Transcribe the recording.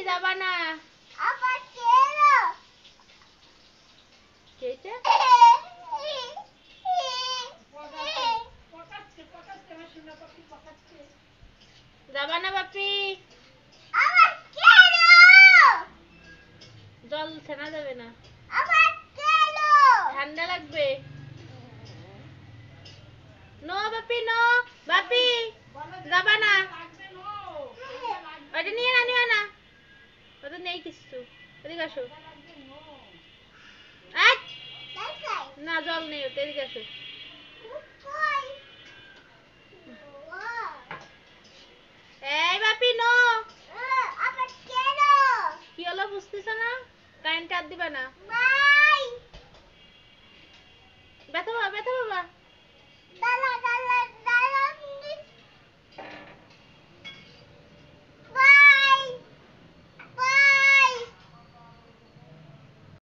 যাবা না। আবার কেলো কেছে যাবা না বাপি। আবার কেলো জল ছেনা যাবে না। আবার কেলো ঠান্ডা লাগবে। নো বাপি নো। বাপি যাবা না। ওটা নিয়ে না নিও না। ওটা নেই কিছু। এদিকে আসো। না জল নেই ওতে, এদিকে আসো। এই বাপি নো। আবার কেলো কি হলো বুঝতেছ না? কারেন্ট আর দিবা না।